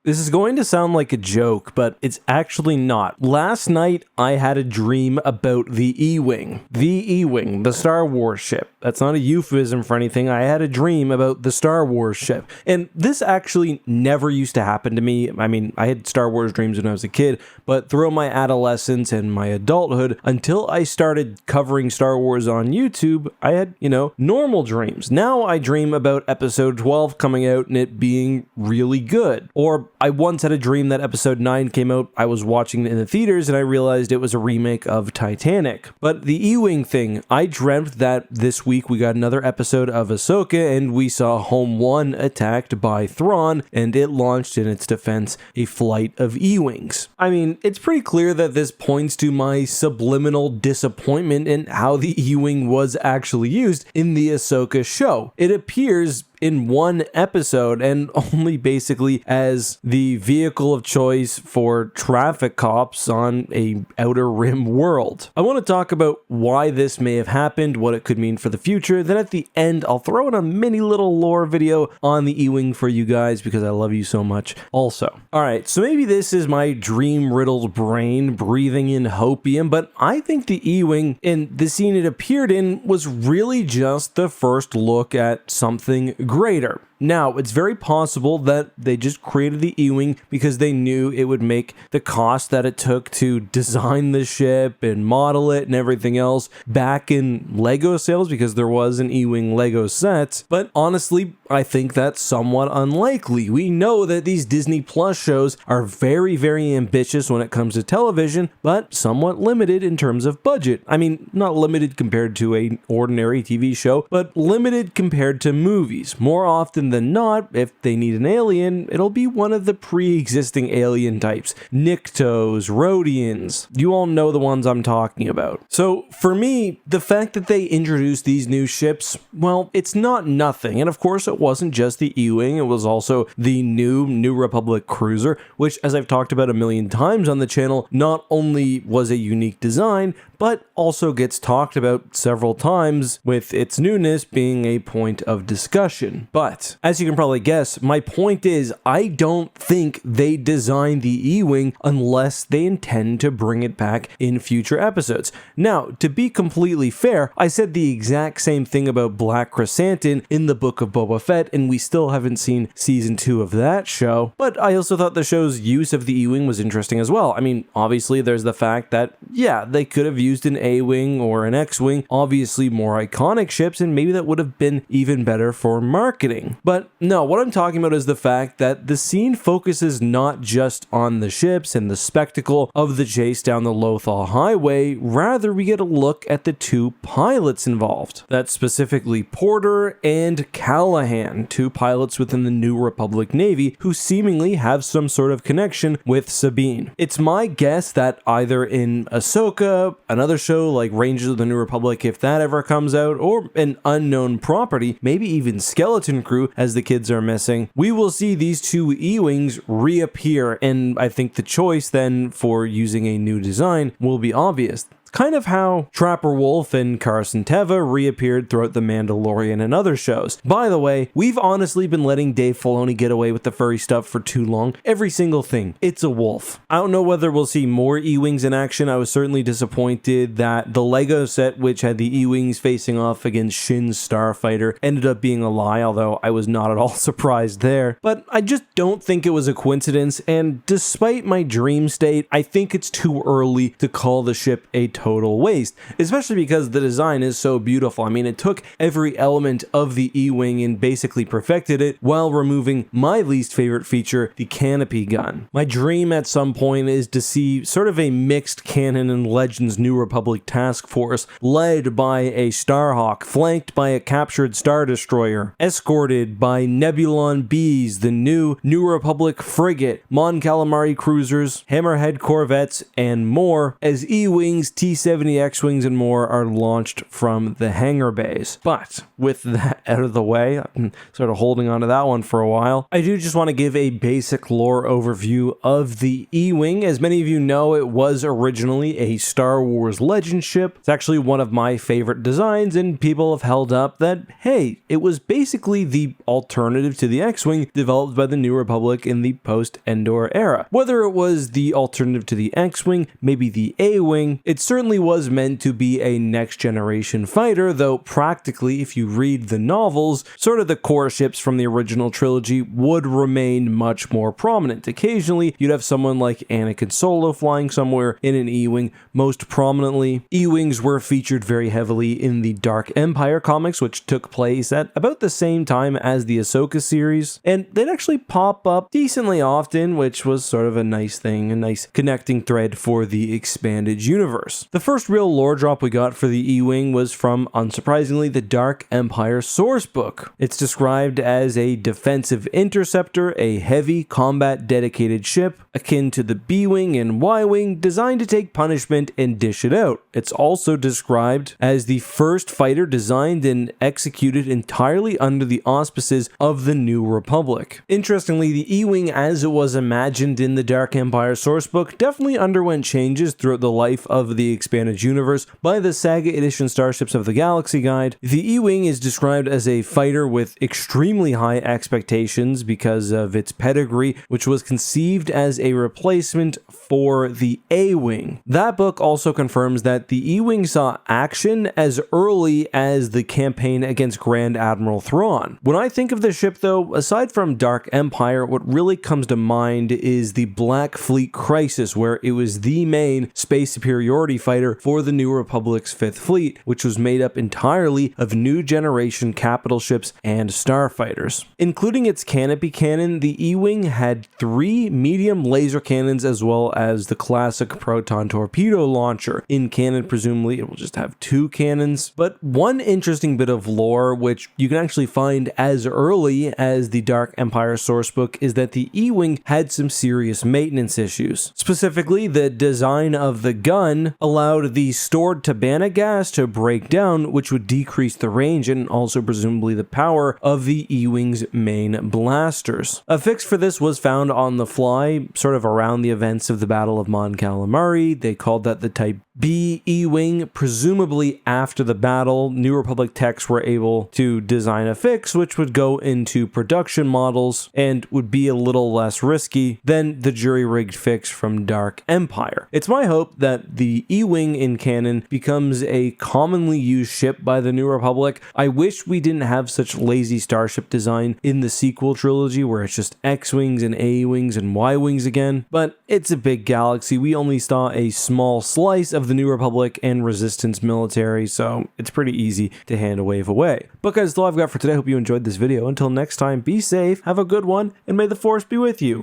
This is going to sound like a joke, but it's actually not. Last night, I had a dream about the E-Wing. The E-Wing, the Star Wars ship. That's not a euphemism for anything. I had a dream about the Star Wars ship. And this actually never used to happen to me. I mean, I had Star Wars dreams when I was a kid, but throughout my adolescence and my adulthood, until I started covering Star Wars on YouTube, I had, normal dreams. Now I dream about episode 12 coming out and it being really good. Or I once had a dream that episode 9 came out, I was watching it in the theaters, and I realized it was a remake of Titanic. But the E-Wing thing, I dreamt that this week we got another episode of Ahsoka, and we saw Home 1 attacked by Thrawn, and it launched in its defense a flight of E-Wings. I mean, it's pretty clear that this points to my subliminal disappointment in how the E-Wing was actually used in the Ahsoka show. It appears in one episode and only basically as the vehicle of choice for traffic cops on a outer rim world. I want to talk about why this may have happened, what it could mean for the future. Then at the end, I'll throw in a mini little lore video on the E-Wing for you guys because I love you so much also. All right, so maybe this is my dream-riddled brain breathing in hopium, but I think the E-Wing in the scene it appeared in was really just the first look at something greater. Now, it's very possible that they just created the E-Wing because they knew it would make the cost that it took to design the ship and model it and everything else back in Lego sales because there was an E-Wing Lego set. But honestly, I think that's somewhat unlikely. We know that these Disney Plus shows are very, very ambitious when it comes to television, but somewhat limited in terms of budget. I mean, not limited compared to an ordinary TV show, but limited compared to movies. More often than not, if they need an alien, it'll be one of the pre-existing alien types. Nyctos, Rhodians, you all know the ones I'm talking about. So for me, the fact that they introduced these new ships, well, it's not nothing. And of course, it wasn't just the E-Wing, it was also the New Republic cruiser, which, as I've talked about a million times on the channel, not only was a unique design, but also gets talked about several times, with its newness being a point of discussion. But as you can probably guess, my point is I don't think they designed the E-Wing unless they intend to bring it back in future episodes. Now, to be completely fair, I said the exact same thing about Black Chrysanthemum in the Book of Boba Fett, and we still haven't seen season 2 of that show. But I also thought the show's use of the E-Wing was interesting as well. I mean, obviously there's the fact that, yeah, they could have used an A-Wing or an X-Wing, obviously more iconic ships, and maybe that would have been even better for marketing. But no, what I'm talking about is the fact that the scene focuses not just on the ships and the spectacle of the chase down the Lothal Highway, rather we get a look at the two pilots involved. That's specifically Porter and Callahan, two pilots within the New Republic Navy who seemingly have some sort of connection with Sabine. It's my guess that either in Ahsoka, another show like Rangers of the New Republic, if that ever comes out, or an unknown property, maybe even Skeleton Crew, as the kids are missing, we will see these two E-Wings reappear, and I think the choice then for using a new design will be obvious. Kind of how Trapper Wolf and Carson Teva reappeared throughout The Mandalorian and other shows. By the way, we've honestly been letting Dave Filoni get away with the furry stuff for too long. Every single thing, it's a wolf. I don't know whether we'll see more E-Wings in action. I was certainly disappointed that the Lego set, which had the E-Wings facing off against Shin's Starfighter, ended up being a lie, although I was not at all surprised there. But I just don't think it was a coincidence, and despite my dream state, I think it's too early to call the ship a total waste, especially because the design is so beautiful. I mean, it took every element of the E-Wing and basically perfected it while removing my least favorite feature, the canopy gun. My dream at some point is to see sort of a mixed canon and Legends New Republic task force led by a Starhawk, flanked by a captured Star Destroyer, escorted by Nebulon Bs, the new Republic frigate, Mon Calamari cruisers, Hammerhead corvettes, and more, as E-Wings B-70 X-Wings and more are launched from the hangar bays. But with that out of the way, I'm sort of holding on to that one for a while, I do just want to give a basic lore overview of the E-Wing. As many of you know, it was originally a Star Wars Legend ship. It's actually one of my favorite designs, and people have held up that, hey, it was basically the alternative to the X-Wing developed by the New Republic in the post-Endor era. Whether it was the alternative to the X-Wing, maybe the A-Wing, it certainly was meant to be a next-generation fighter, though practically, if you read the novels, sort of the core ships from the original trilogy would remain much more prominent. Occasionally, you'd have someone like Anakin Solo flying somewhere in an E-Wing. Most prominently, E-Wings were featured very heavily in the Dark Empire comics, which took place at about the same time as the Ahsoka series, and they'd actually pop up decently often, which was sort of a nice thing, a nice connecting thread for the expanded universe. The first real lore drop we got for the E-Wing was from, unsurprisingly, the Dark Empire sourcebook. It's described as a defensive interceptor, a heavy combat dedicated ship akin to the B-Wing and Y-Wing, designed to take punishment and dish it out. It's also described as the first fighter designed and executed entirely under the auspices of the New Republic. Interestingly, the E-Wing as it was imagined in the Dark Empire sourcebook definitely underwent changes throughout the life of the expanded universe by the Saga Edition Starships of the Galaxy Guide. The E-Wing is described as a fighter with extremely high expectations because of its pedigree, which was conceived as a replacement for the A-Wing. That book also confirms that the E-Wing saw action as early as the campaign against Grand Admiral Thrawn. When I think of the ship though, aside from Dark Empire, what really comes to mind is the Black Fleet Crisis, where it was the main space superiority fighter for the New Republic's 5th Fleet, which was made up entirely of new generation capital ships and starfighters. Including its canopy cannon, the E-Wing had 3 medium laser cannons as well as the classic proton torpedo launcher. In canon, presumably, it will just have 2 cannons. But one interesting bit of lore, which you can actually find as early as the Dark Empire sourcebook, is that the E-Wing had some serious maintenance issues. Specifically, the design of the gun allowed the stored Tabana gas to break down, which would decrease the range and also presumably the power of the E-Wing's main blasters. A fix for this was found on the fly, sort of around the events of the Battle of Mon Calamari. They called that the Type B E-Wing. Presumably after the battle, New Republic techs were able to design a fix which would go into production models and would be a little less risky than the jury-rigged fix from Dark Empire. It's my hope that the E-Wing in canon becomes a commonly used ship by the New Republic. I wish we didn't have such lazy starship design in the sequel trilogy where it's just X-Wings and A-Wings and Y-Wings again, but it's a big galaxy. We only saw a small slice of the New Republic and Resistance military, so it's pretty easy to hand a wave away. But guys, that's all I've got for today. I hope you enjoyed this video. Until next time, be safe, have a good one, and may the Force be with you.